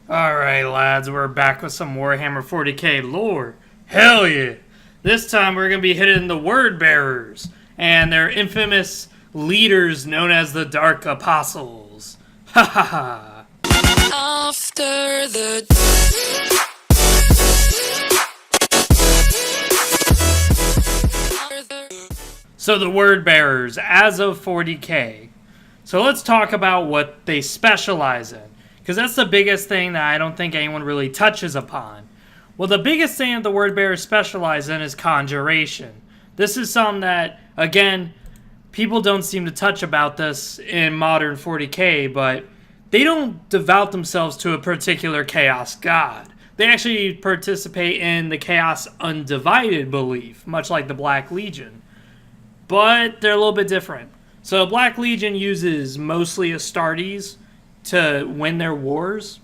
Alright, lads, we're back with some Warhammer 40K lore. Hell yeah! This time we're going to be hitting the Word Bearers and their infamous leaders known as the Dark Apostles. Ha ha ha! After the So the Word Bearers, as of 40K. So let's talk about what they specialize in, because that's the biggest thing that I don't think anyone really touches upon. Well, the biggest thing that the Word Bearers specialize in is conjuration. This is something that, again, people don't seem to touch about this in modern 40K, but they don't devote themselves to a particular chaos god. They actually participate in the chaos undivided belief, much like the Black Legion. But they're a little bit different. So Black Legion uses mostly Astartes to win their wars.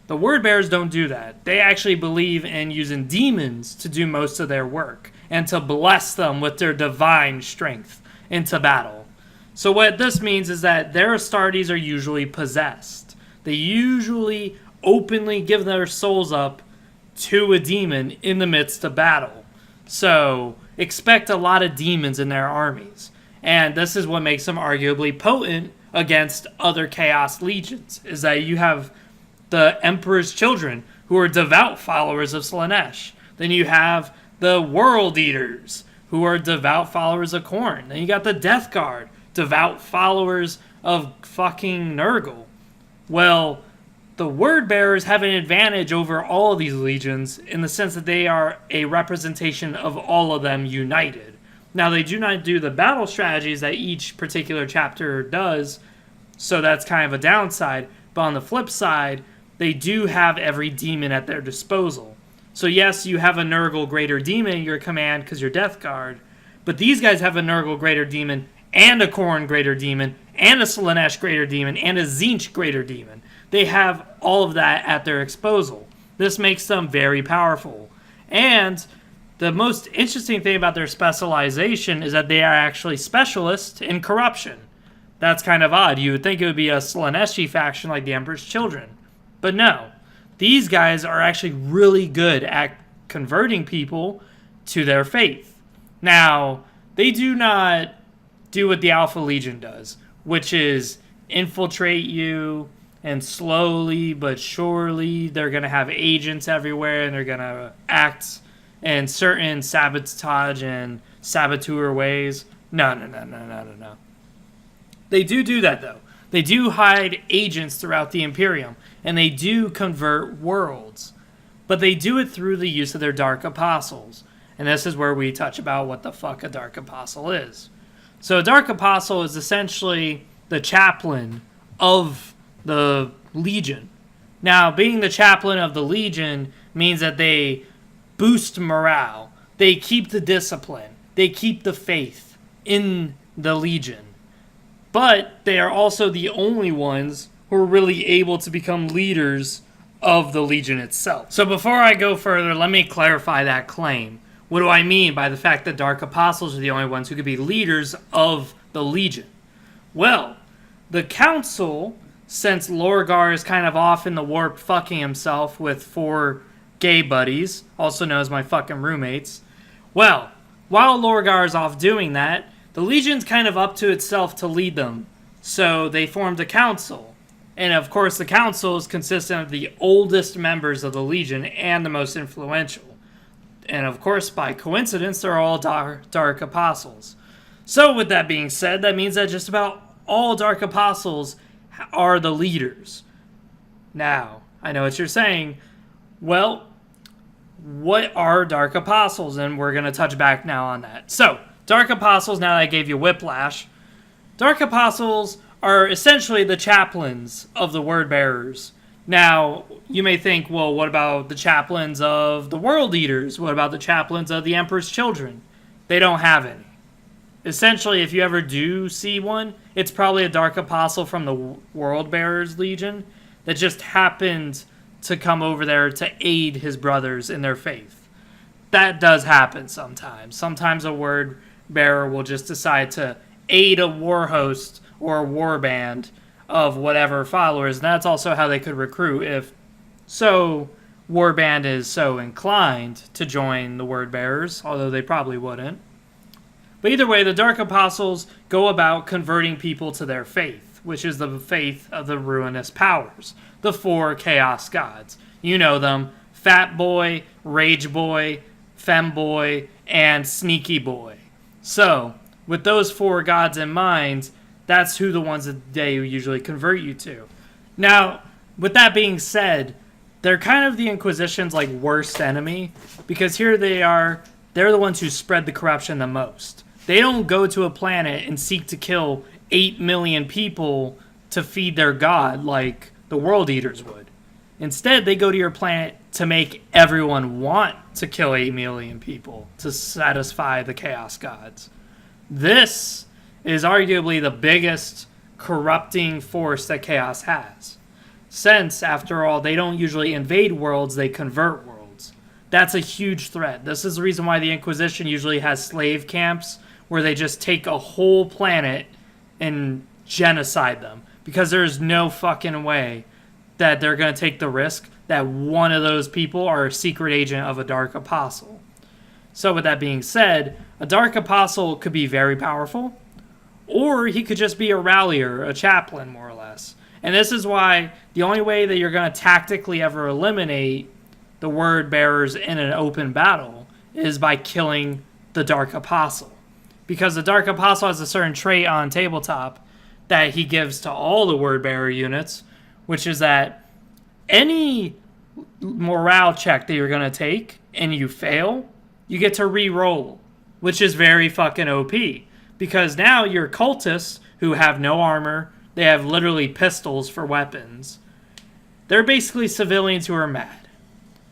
The Word Bearers don't do that. They actually believe in using demons to do most of their work and to bless them with their divine strength into battle. So what this means is that their Astartes are usually possessed. They usually openly give their souls up to a demon in the midst of battle. So expect a lot of demons in their armies. And this is what makes them arguably potent against other Chaos Legions, is that you have the Emperor's Children, who are devout followers of Slaanesh. Then you have the World Eaters, who are devout followers of Khorne. Then you got the Death Guard, devout followers of fucking Nurgle. Well, the Word Bearers have an advantage over all of these legions in the sense that they are a representation of all of them united. Now, they do not do the battle strategies that each particular chapter does, so that's kind of a downside. But on the flip side, they do have every demon at their disposal. So yes, you have a Nurgle Greater Demon in your command because you're Death Guard, but these guys have a Nurgle Greater Demon and a Khorne Greater Demon and a Slaanesh Greater Demon and a Tzeentch Greater Demon. They have all of that at their disposal. This makes them very powerful. And the most interesting thing about their specialization is that they are actually specialists in corruption. That's kind of odd. You would think it would be a Slaaneshi faction like the Emperor's Children. But no. These guys are actually really good at converting people to their faith. Now, they do not do what the Alpha Legion does, which is infiltrate you, and slowly but surely they're going to have agents everywhere and they're going to act in certain sabotage and saboteur ways. No. They do that, though. They do hide agents throughout the Imperium, and they do convert worlds. But they do it through the use of their Dark Apostles. And this is where we touch about what the fuck a Dark Apostle is. So a Dark Apostle is essentially the chaplain of the Legion. Now, being the chaplain of the Legion means that they boost morale. They keep the discipline. They keep the faith in the Legion. But they are also the only ones who are really able to become leaders of the Legion itself. So before I go further, let me clarify that claim. What do I mean by the fact that Dark Apostles are the only ones who could be leaders of the Legion? Well, the Council, since Lorgar is kind of off in the warp fucking himself with 4 gay buddies, also known as my fucking roommates, well, while Lorgar is off doing that, the Legion's kind of up to itself to lead them. So they formed a council. And of course the council is consistent of the oldest members of the Legion and the most influential. And of course, by coincidence, they're all Dark Apostles. So with that being said, that means that just about all Dark Apostles are the leaders. Now, I know what you're saying. Well, what are Dark Apostles? And we're going to touch back now on that. So, Dark Apostles, now that I gave you whiplash, Dark Apostles are essentially the chaplains of the Word Bearers. Now, you may think, well, what about the chaplains of the World Eaters? What about the chaplains of the Emperor's Children? They don't have any. Essentially, if you ever do see one, it's probably a Dark Apostle from the World Bearers Legion that just happened to come over there to aid his brothers in their faith. That does happen sometimes. Sometimes a Word Bearer will just decide to aid a war host or a war band of whatever followers. And that's also how they could recruit if so Warband is so inclined to join the Word Bearers, although they probably wouldn't. But either way, the Dark Apostles go about converting people to their faith, which is the faith of the ruinous powers, the 4 Chaos Gods. You know them: Fat Boy, Rage Boy, Femboy, and Sneaky Boy. So, with those 4 gods in mind, that's who the ones that they usually convert you to. Now, with that being said, they're kind of the Inquisition's like worst enemy, because here they are, they're the ones who spread the corruption the most. They don't go to a planet and seek to kill 8 million people to feed their god like the World Eaters would. Instead, they go to your planet to make everyone want to kill 8 million people to satisfy the Chaos Gods. This is arguably the biggest corrupting force that Chaos has. Since, after all, they don't usually invade worlds, they convert worlds. That's a huge threat. This is the reason why the Inquisition usually has slave camps where they just take a whole planet and genocide them. Because there's no fucking way that they're going to take the risk that one of those people are a secret agent of a Dark Apostle. So with that being said, a Dark Apostle could be very powerful, or he could just be a rallier, a chaplain, more or less. And this is why the only way that you're going to tactically ever eliminate the Word Bearers in an open battle is by killing the Dark Apostle. Because the Dark Apostle has a certain trait on tabletop that he gives to all the Word Bearer units, which is that any morale check that you're going to take and you fail, you get to re-roll, which is very fucking OP. Because now your cultists, who have no armor, they have literally pistols for weapons, they're basically civilians who are mad.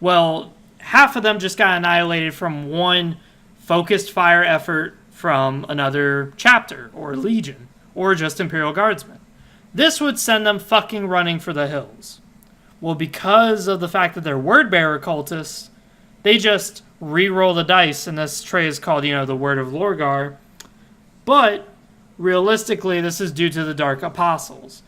Well, half of them just got annihilated from one focused fire effort from another chapter, or legion, or just Imperial Guardsmen. This would send them fucking running for the hills. Well, because of the fact that they're Word-Bearer cultists, they just re-roll the dice, and this trait is called, the Word of Lorgar. But, realistically, this is due to the Dark Apostles,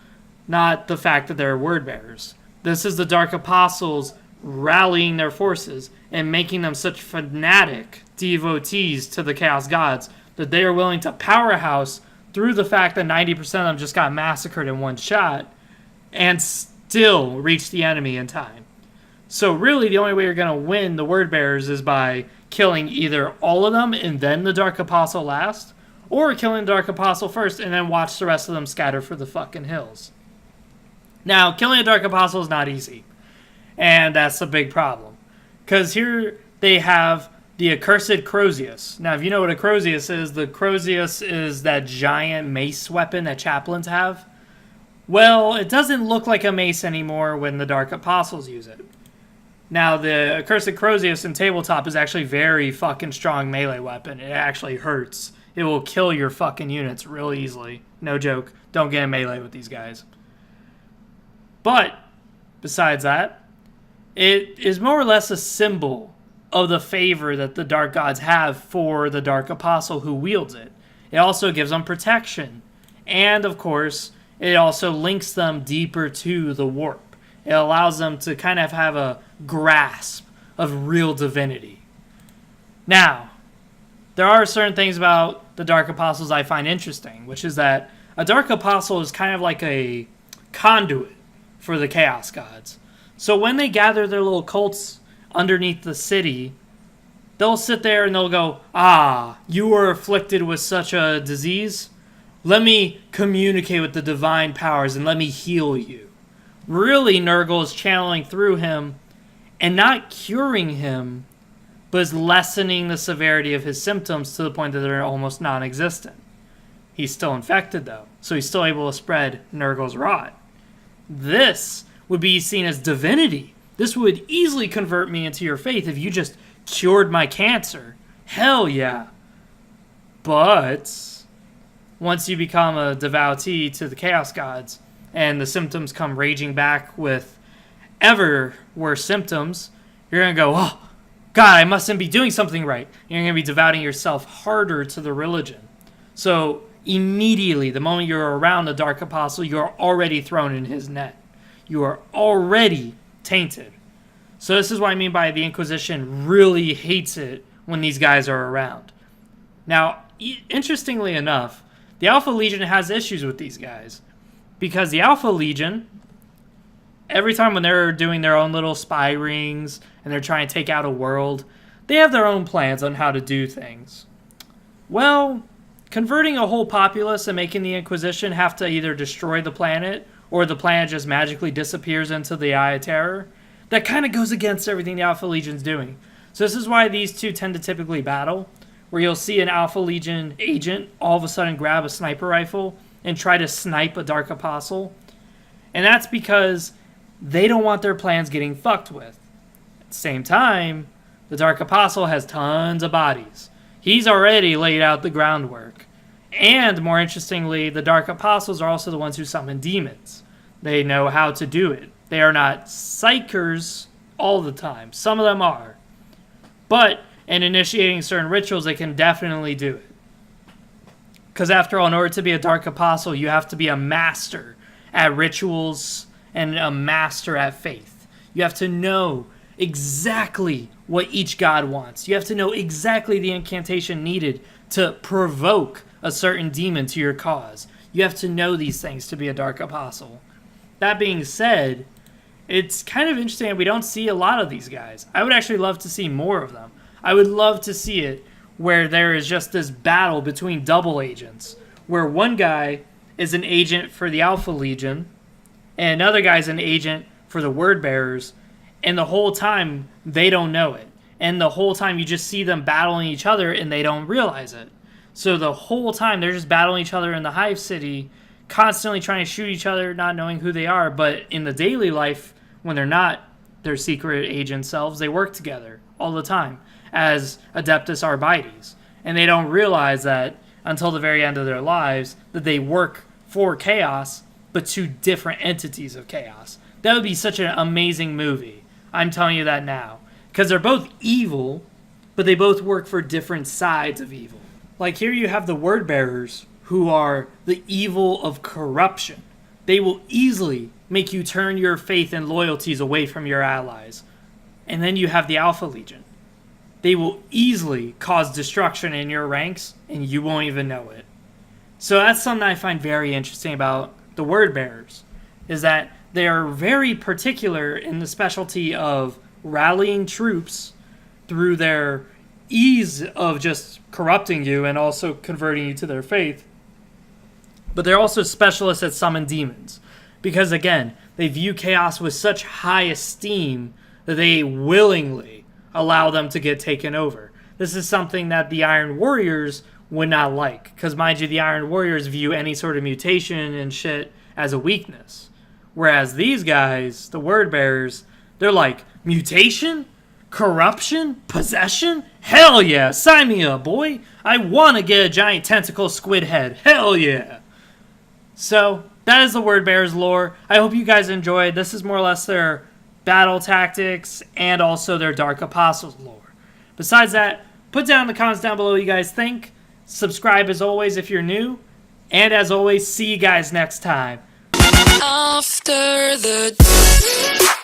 not the fact that they're Word-Bearers. This is the Dark Apostles rallying their forces and making them such fanatic devotees to the Chaos Gods that they are willing to powerhouse through the fact that 90% of them just got massacred in one shot and still reach the enemy in time. So really, the only way you're going to win the Word Bearers is by killing either all of them and then the Dark Apostle last, or killing the Dark Apostle first and then watch the rest of them scatter for the fucking hills. Now, killing a Dark Apostle is not easy, and that's a big problem. Because here they have the accursed Crozius. Now, if you know what a Crozius is, the Crozius is that giant mace weapon that chaplains have. Well, it doesn't look like a mace anymore when the Dark Apostles use it. Now, the accursed Crozius in tabletop is actually very fucking strong melee weapon. It actually hurts. It will kill your fucking units real easily. No joke. Don't get in melee with these guys. But, besides that, it is more or less a symbol of the favor that the Dark Gods have for the Dark Apostle who wields it. It also gives them protection. And, of course, it also links them deeper to the warp. It allows them to kind of have a grasp of real divinity. Now, there are certain things about the Dark Apostles I find interesting, which is that a Dark Apostle is kind of like a conduit for the Chaos Gods. So when they gather their little cults underneath the city, they'll sit there and they'll go, you were afflicted with such a disease? Let me communicate with the divine powers and let me heal you. Really, Nurgle is channeling through him and not curing him, but is lessening the severity of his symptoms to the point that they're almost non-existent. He's still infected, though, so he's still able to spread Nurgle's rot. This would be seen as divinity. This would easily convert me into your faith if you just cured my cancer. Hell yeah. But once you become a devotee to the Chaos Gods and the symptoms come raging back with ever worse symptoms, you're going to go, oh, God, I mustn't be doing something right. You're going to be devoting yourself harder to the religion. So immediately, the moment you're around the Dark Apostle, you're already thrown in his net. You are already tainted. So this is what I mean by the Inquisition really hates it when these guys are around. Now, interestingly enough, the Alpha Legion has issues with these guys. Because the Alpha Legion, every time when they're doing their own little spy rings and they're trying to take out a world, they have their own plans on how to do things. Well, converting a whole populace and making the Inquisition have to either destroy the planet or the planet just magically disappears into the Eye of Terror, that kind of goes against everything the Alpha Legion's doing. So this is why these two tend to typically battle, where you'll see an Alpha Legion agent all of a sudden grab a sniper rifle and try to snipe a Dark Apostle. And that's because they don't want their plans getting fucked with. At the same time, the Dark Apostle has tons of bodies. He's already laid out the groundwork. And more interestingly, the Dark Apostles are also the ones who summon demons. They know how to do it. They are not psychers all the time. Some of them are. But in initiating certain rituals, they can definitely do it. Because after all, in order to be a Dark Apostle, you have to be a master at rituals and a master at faith. You have to know exactly what each god wants. You have to know exactly the incantation needed to provoke a certain demon to your cause. You have to know these things to be a Dark Apostle. That being said, it's kind of interesting that we don't see a lot of these guys. I would actually love to see more of them. I would love to see it where there is just this battle between double agents, where one guy is an agent for the Alpha Legion, and another guy's an agent for the Word Bearers, and the whole time they don't know it. And the whole time you just see them battling each other and they don't realize it. So the whole time they're just battling each other in the Hive City, constantly trying to shoot each other, not knowing who they are. But in the daily life, when they're not their secret agent selves, they work together all the time as Adeptus Arbites. And they don't realize that until the very end of their lives, that they work for Chaos, but two different entities of Chaos. That would be such an amazing movie. I'm telling you that now. Because they're both evil, but they both work for different sides of evil. Like here you have the Word Bearers, who are the evil of corruption. They will easily make you turn your faith and loyalties away from your allies. And then you have the Alpha Legion. They will easily cause destruction in your ranks, and you won't even know it. So that's something I find very interesting about the Word Bearers, is that they are very particular in the specialty of rallying troops through their ease of just corrupting you and also converting you to their faith. But they're also specialists at summon demons. Because again, they view Chaos with such high esteem that they willingly allow them to get taken over. This is something that the Iron Warriors would not like. Because mind you, the Iron Warriors view any sort of mutation and shit as a weakness. Whereas these guys, the Word Bearers, they're like, mutation? Corruption? Possession? Hell yeah, sign me up, boy. I want to get a giant tentacle squid head. Hell yeah. So, that is the Word Bearers lore. I hope you guys enjoyed. This is more or less their battle tactics and also their Dark Apostles lore. Besides that, put down in the comments down below what you guys think. Subscribe as always if you're new. And as always, see you guys next time. After the